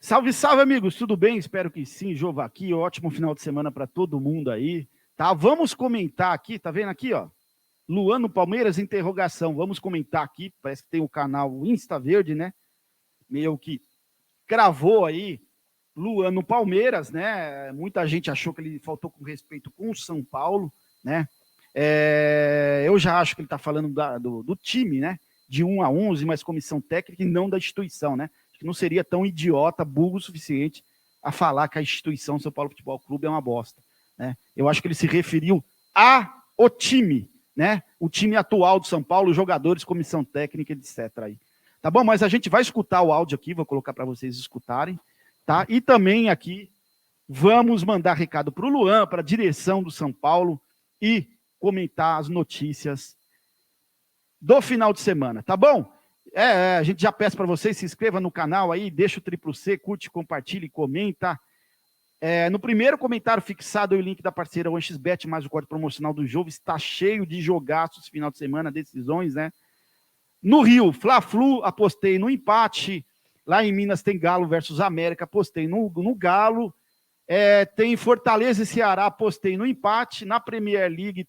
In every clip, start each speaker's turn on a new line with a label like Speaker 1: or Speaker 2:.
Speaker 1: Salve, salve, amigos, tudo bem? Espero que sim, Jova aqui, ótimo final de semana para todo mundo aí, tá? Vamos comentar aqui, tá vendo aqui, ó? Luan no Palmeiras, interrogação, vamos comentar aqui, parece que tem o canal Insta Verde, né? Meio que cravou aí Luan no Palmeiras, né? Muita gente achou que ele faltou com respeito com o São Paulo, né? Eu já acho que ele tá falando do time, né? De 1 a 11, mas comissão técnica e não da instituição, né? Que não seria tão idiota, burro o suficiente a falar que a instituição São Paulo Futebol Clube é uma bosta, né? Eu acho que ele se referiu ao time, né? O time atual do São Paulo, jogadores, comissão técnica, etc. Aí. Tá bom? Mas a gente vai escutar o áudio aqui, vou colocar para vocês escutarem, tá? E também aqui vamos mandar recado para o Luan, para a direção do São Paulo e comentar as notícias do final de semana, tá bom? A gente já peça para vocês, se inscreva no canal aí, deixa o triplo C, curte, compartilha e comenta. No primeiro comentário fixado, o link da parceira OneXBet, mais o código promocional do jogo, está cheio de jogaços final de semana, decisões, né? No Rio, Fla-Flu, apostei no empate. Lá em Minas tem Galo versus América, apostei no Galo. Tem Fortaleza e Ceará, apostei no empate. Na Premier League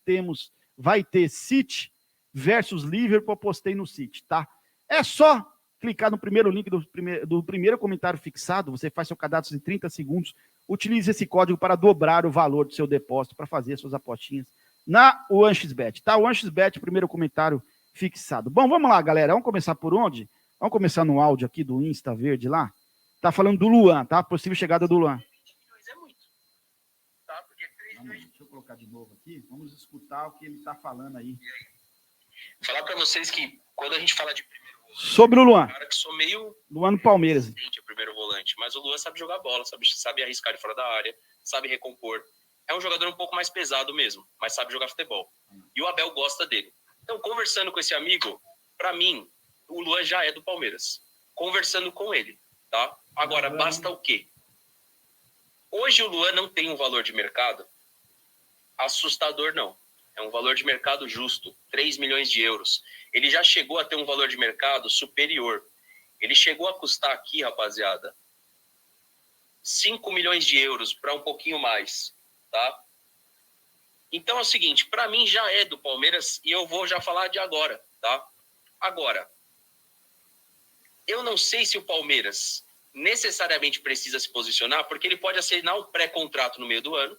Speaker 1: vai ter City versus Liverpool, apostei no City, tá? É só clicar no primeiro link do primeiro comentário fixado, você faz seu cadastro em 30 segundos, utilize esse código para dobrar o valor do seu depósito, para fazer suas apostinhas na OneXBet, tá? OneXBet, primeiro comentário fixado. Bom, vamos lá, galera, vamos começar por onde? Vamos começar no áudio aqui do Insta Verde lá. Tá falando do Luan, tá? Possível chegada do Luan. Deixa eu colocar de novo aqui, vamos escutar o que ele tá falando aí.
Speaker 2: Falar para vocês que quando a gente fala de primeiro volante,
Speaker 1: sobre o Luan,
Speaker 2: cara que sou meio
Speaker 1: Luan no Palmeiras,
Speaker 2: é primeiro volante, mas o Luan sabe jogar bola, sabe arriscar de fora da área, sabe recompor. É um jogador um pouco mais pesado mesmo, mas sabe jogar futebol. E o Abel gosta dele. Então, conversando com esse amigo, para mim, o Luan já é do Palmeiras. Conversando com ele, tá? Agora, basta o quê? Hoje o Luan não tem um valor de mercado assustador, não. É um valor de mercado justo, 3 milhões de euros. Ele já chegou a ter um valor de mercado superior. Ele chegou a custar aqui, rapaziada, 5 milhões de euros para um pouquinho mais, tá? Então é o seguinte, para mim já é do Palmeiras e eu vou já falar de agora, tá? Agora, eu não sei se o Palmeiras necessariamente precisa se posicionar, porque ele pode assinar um pré-contrato no meio do ano.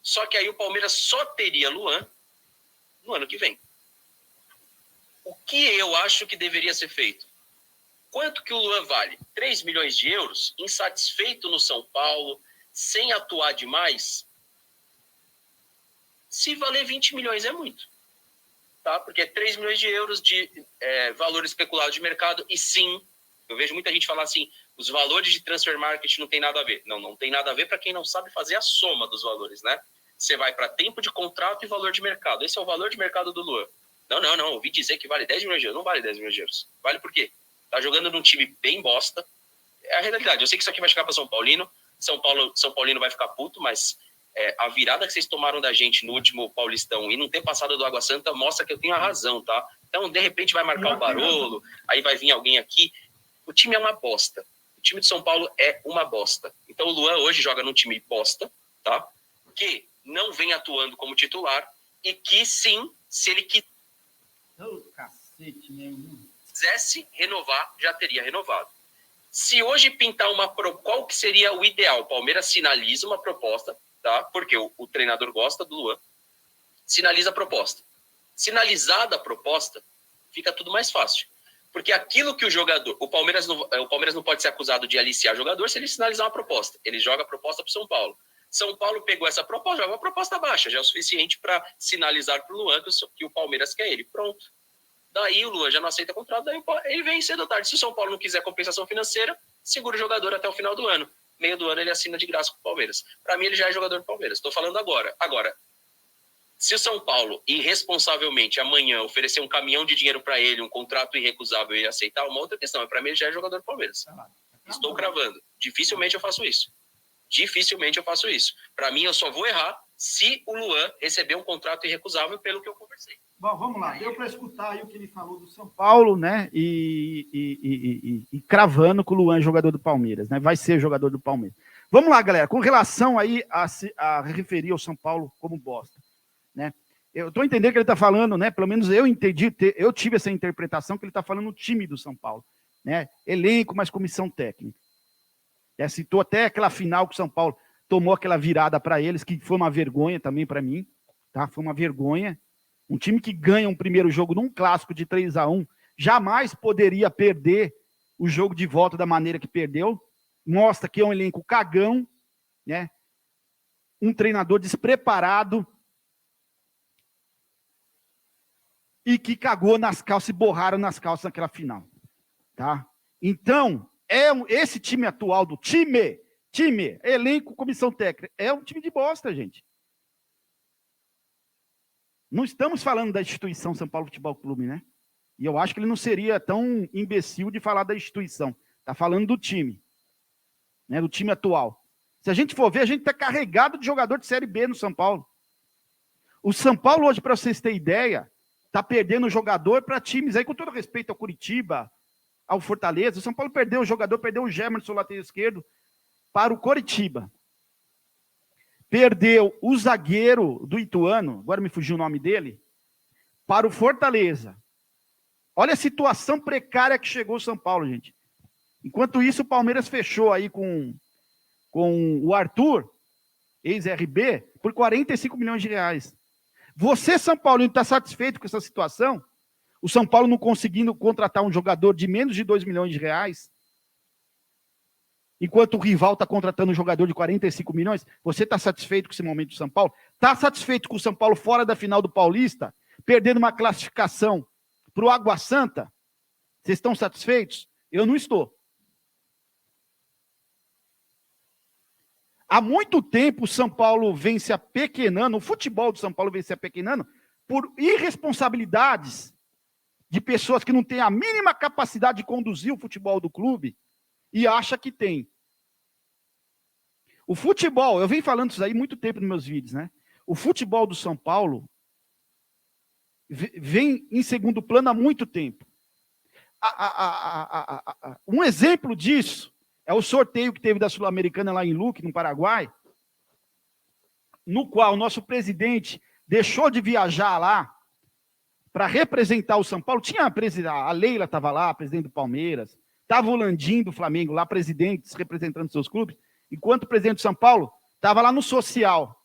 Speaker 2: Só que aí o Palmeiras só teria Luan no ano que vem. O que eu acho que deveria ser feito? Quanto que o Luan vale? 3 milhões de euros? Insatisfeito no São Paulo, sem atuar demais? Se valer 20 milhões é muito. Tá? Porque é 3 milhões de euros de valor especulado de mercado. E sim, eu vejo muita gente falar assim, os valores de transfer market não tem nada a ver. Não tem nada a ver para quem não sabe fazer a soma dos valores, né? Você vai para tempo de contrato e valor de mercado. Esse é o valor de mercado do Luan. Não. Ouvi dizer que vale 10 milhões de euros. Não vale 10 milhões de euros. Vale por quê? Tá jogando num time bem bosta. É a realidade. Eu sei que isso aqui vai chegar para São Paulino. São Paulino vai ficar puto, mas a virada que vocês tomaram da gente no último Paulistão e não ter passado do Água Santa mostra que eu tenho a razão, tá? Então, de repente, vai marcar o Barolo, aí vai vir alguém aqui. O time é uma bosta. O time de São Paulo é uma bosta. Então, o Luan hoje joga num time bosta, tá? Que não vem atuando como titular e que, sim, se ele quisesse renovar, já teria renovado. Se hoje pintar qual que seria o ideal? O Palmeiras sinaliza uma proposta, tá? Porque o treinador gosta do Luan. Sinaliza a proposta. Sinalizada a proposta, fica tudo mais fácil. Porque aquilo que o Palmeiras não pode ser acusado de aliciar jogador se ele sinalizar uma proposta. Ele joga a proposta para o São Paulo. São Paulo pegou essa proposta, joga uma proposta baixa, já é o suficiente para sinalizar para o Luan que o Palmeiras quer ele. Pronto. Daí o Luan já não aceita contrato, daí ele vem cedo ou tarde. Se o São Paulo não quiser compensação financeira, segura o jogador até o final do ano. Meio do ano ele assina de graça com o Palmeiras. Para mim ele já é jogador do Palmeiras. Estou falando agora. Agora, se o São Paulo irresponsavelmente amanhã oferecer um caminhão de dinheiro para ele, um contrato irrecusável e ele aceitar, uma outra questão. Para mim ele já é jogador do Palmeiras. Estou cravando. Dificilmente eu faço isso. Para mim, eu só vou errar se o Luan receber um contrato irrecusável pelo que eu conversei.
Speaker 1: Bom, vamos lá. Deu para escutar aí o que ele falou do São Paulo, né? E cravando com o Luan, jogador do Palmeiras, né? Vai ser jogador do Palmeiras. Vamos lá, galera. Com relação aí a referir ao São Paulo como bosta, né? Eu estou entendendo que ele está falando, né? Pelo menos eu entendi, eu tive essa interpretação que ele está falando o time do São Paulo, né? Elenco, mas comissão técnica. Citou até aquela final que o São Paulo tomou aquela virada para eles, que foi uma vergonha também para mim, tá? Foi uma vergonha. Um time que ganha um primeiro jogo num clássico de 3-1 jamais poderia perder o jogo de volta da maneira que perdeu. Mostra que é um elenco cagão, né? Um treinador despreparado e que cagou nas calças e borraram nas calças naquela final, tá? Então, esse time atual do time, elenco, comissão técnica, é um time de bosta, gente. Não estamos falando da instituição São Paulo Futebol Clube, né? E eu acho que ele não seria tão imbecil de falar da instituição. Está falando do time, né? Do time atual. Se a gente for ver, a gente está carregado de jogador de Série B no São Paulo. O São Paulo hoje, para vocês terem ideia, está perdendo jogador para times aí, com todo respeito ao Curitiba, ao Fortaleza. O São Paulo perdeu o jogador, perdeu o Gemerson, lateral esquerdo, para o Coritiba. Perdeu o zagueiro do Ituano, agora me fugiu o nome dele, para o Fortaleza. Olha a situação precária que chegou o São Paulo, gente. Enquanto isso, o Palmeiras fechou aí com o Arthur, ex-RB, por 45 milhões de reais. Você, São Paulino, está satisfeito com essa situação? O São Paulo não conseguindo contratar um jogador de menos de 2 milhões de reais? Enquanto o rival está contratando um jogador de 45 milhões, você está satisfeito com esse momento do São Paulo? Está satisfeito com o São Paulo fora da final do Paulista, perdendo uma classificação para o Água Santa? Vocês estão satisfeitos? Eu não estou. Há muito tempo o São Paulo vem se apequenando, o futebol do São Paulo vem se apequenando por irresponsabilidades de pessoas que não têm a mínima capacidade de conduzir o futebol do clube e acha que tem. O futebol, eu venho falando isso aí muito tempo nos meus vídeos, né? O futebol do São Paulo vem em segundo plano há muito tempo. Um exemplo disso é o sorteio que teve da Sul-Americana lá em Luque, no Paraguai, no qual o nosso presidente deixou de viajar lá para representar o São Paulo. Tinha a Leila estava lá, presidente do Palmeiras, estava o Landim do Flamengo lá, presidentes representando seus clubes, enquanto o presidente do São Paulo estava lá no social.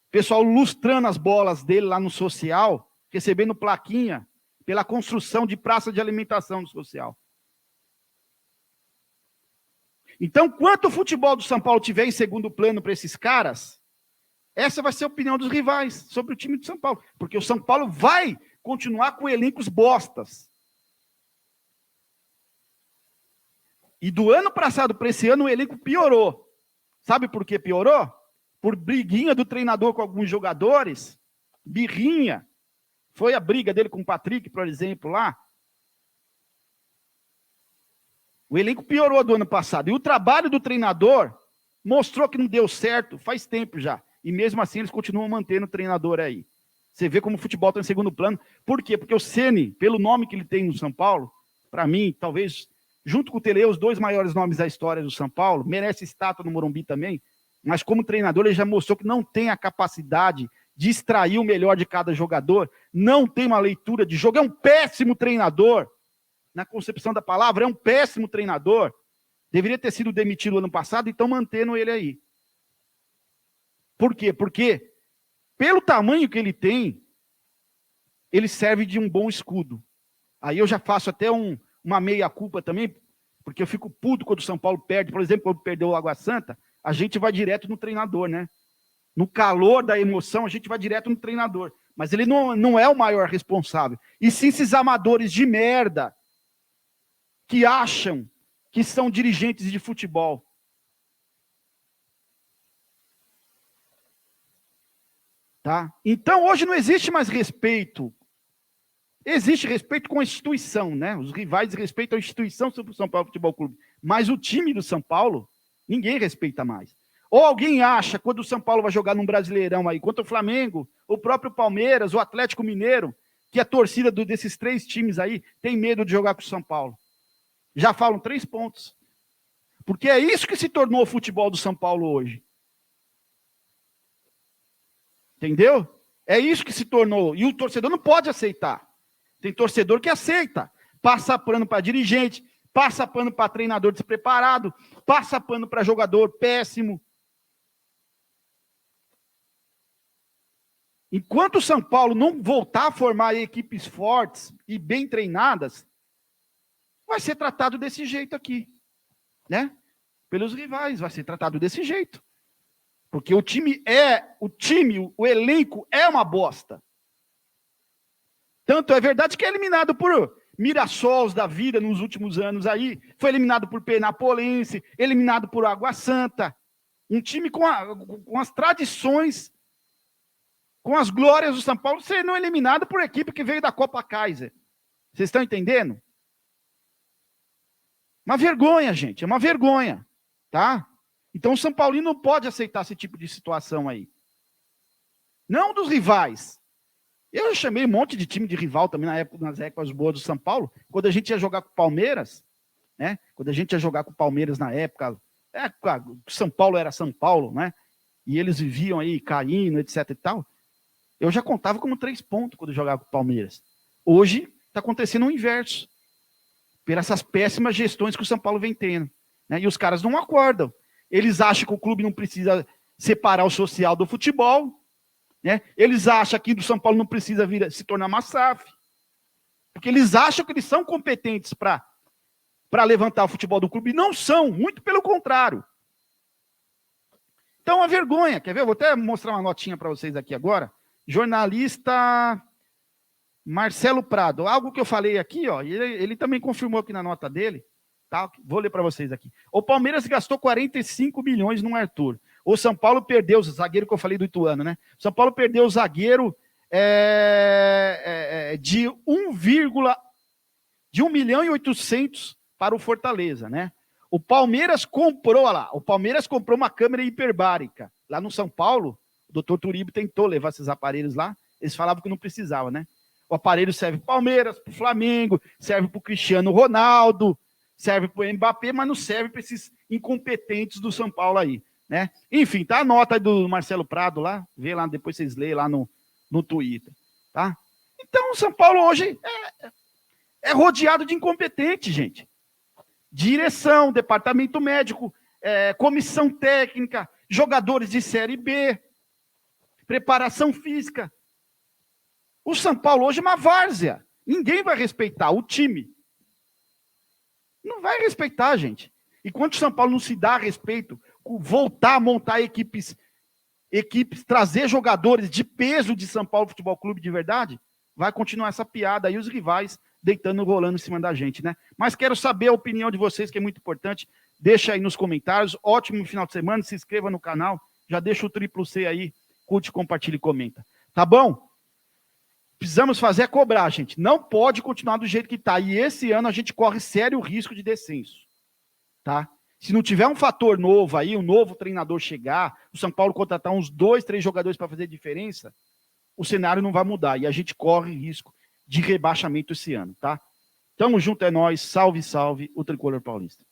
Speaker 1: O pessoal lustrando as bolas dele lá no social, recebendo plaquinha pela construção de praça de alimentação no social. Então, quanto o futebol do São Paulo tiver em segundo plano para esses caras, essa vai ser a opinião dos rivais sobre o time do São Paulo. Porque o São Paulo vai continuar com elencos bostas. E do ano passado para esse ano, o elenco piorou. Sabe por que piorou? Por briguinha do treinador com alguns jogadores. Birrinha. Foi a briga dele com o Patrick, por exemplo, lá. O elenco piorou do ano passado. E o trabalho do treinador mostrou que não deu certo faz tempo já. E mesmo assim eles continuam mantendo o treinador aí. Você vê como o futebol está em segundo plano. Por quê? Porque o Ceni, pelo nome que ele tem no São Paulo, para mim, talvez, junto com o Tele, os dois maiores nomes da história do São Paulo, merece estátua no Morumbi também, mas como treinador ele já mostrou que não tem a capacidade de extrair o melhor de cada jogador, não tem uma leitura de jogo, é um péssimo treinador. Na concepção da palavra, é um péssimo treinador. Deveria ter sido demitido ano passado e estão mantendo ele aí. Por quê? Porque, pelo tamanho que ele tem, ele serve de um bom escudo. Aí eu já faço até uma meia-culpa também, porque eu fico puto quando o São Paulo perde. Por exemplo, quando perdeu o Água Santa, a gente vai direto no treinador, né? No calor da emoção, a gente vai direto no treinador. Mas ele não é o maior responsável. E sim esses amadores de merda que acham que são dirigentes de futebol. Tá? Então, hoje não existe mais respeito. Existe respeito com a instituição, né? Os rivais respeitam a instituição sobre o São Paulo Futebol Clube. Mas o time do São Paulo, ninguém respeita mais. Ou alguém acha, quando o São Paulo vai jogar num Brasileirão aí, contra o Flamengo, o próprio Palmeiras, o Atlético Mineiro, que a torcida desses 3 times aí tem medo de jogar com o São Paulo? Já falam 3 pontos. Porque é isso que se tornou o futebol do São Paulo hoje. Entendeu? É isso que se tornou. E o torcedor não pode aceitar. Tem torcedor que aceita. Passa pano para dirigente, passa pano para treinador despreparado, passa pano para jogador péssimo. Enquanto o São Paulo não voltar a formar equipes fortes e bem treinadas, vai ser tratado desse jeito aqui, né? Pelos rivais, vai ser tratado desse jeito. Porque o elenco é uma bosta. Tanto é verdade que é eliminado por Mirassols da vida nos últimos anos aí, foi eliminado por Penapolense, eliminado por Água Santa. Um time com as tradições, com as glórias do São Paulo, sendo eliminado por equipe que veio da Copa Kaiser. Vocês estão entendendo? Uma vergonha, gente, é uma vergonha, tá? Então o São Paulino não pode aceitar esse tipo de situação aí. Não dos rivais. Eu já chamei um monte de time de rival também nas épocas boas do São Paulo, quando a gente ia jogar com o Palmeiras, né? Quando a gente ia jogar com o Palmeiras na época, São Paulo era São Paulo, né? E eles viviam aí caindo, etc e tal. Eu já contava como 3 pontos quando eu jogava com o Palmeiras. Hoje está acontecendo o inverso. Por essas péssimas gestões que o São Paulo vem tendo, né? E os caras não acordam. Eles acham que o clube não precisa separar o social do futebol, né? Eles acham que o São Paulo não precisa se tornar uma SAF, porque eles acham que eles são competentes para levantar o futebol do clube. E não são, muito pelo contrário. Então, uma vergonha. Quer ver? Eu vou até mostrar uma notinha para vocês aqui agora. Jornalista Marcelo Prado. Algo que eu falei aqui, ó, ele também confirmou aqui na nota dele. Tá? Vou ler para vocês aqui. O Palmeiras gastou 45 milhões no Arthur. O São Paulo perdeu o zagueiro que eu falei do Ituano, né? O São Paulo perdeu o zagueiro de 1.800.000 para o Fortaleza, né? O Palmeiras comprou, olha lá, uma câmera hiperbárica. Lá no São Paulo, o doutor Turibe tentou levar esses aparelhos lá, eles falavam que não precisava, né? O aparelho serve para o Palmeiras, para o Flamengo, serve para o Cristiano Ronaldo, serve para o Mbappé, mas não serve para esses incompetentes do São Paulo aí, né? Enfim, tá a nota do Marcelo Prado lá, vê lá, depois vocês leem lá no Twitter, tá? Então o São Paulo hoje é rodeado de incompetentes, gente. Direção, departamento médico, comissão técnica, jogadores de Série B, preparação física. O São Paulo hoje é uma várzea. Ninguém vai respeitar o time. Não vai respeitar, gente. E quando o São Paulo não se dá respeito, voltar a montar equipes, trazer jogadores de peso de São Paulo Futebol Clube de verdade, vai continuar essa piada aí, os rivais deitando e rolando em cima da gente, né? Mas quero saber a opinião de vocês, que é muito importante. Deixa aí nos comentários. Ótimo final de semana, se inscreva no canal, já deixa o triplo C aí, curte, compartilha e comenta. Tá bom? Precisamos fazer cobrar, gente. Não pode continuar do jeito que está. E esse ano a gente corre sério risco de descenso. Tá? Se não tiver um fator novo aí, um novo treinador chegar, o São Paulo contratar uns 2, 3 jogadores para fazer diferença, o cenário não vai mudar. E a gente corre risco de rebaixamento esse ano, tá? Tamo junto, é nóis. Salve, salve, o Tricolor Paulista.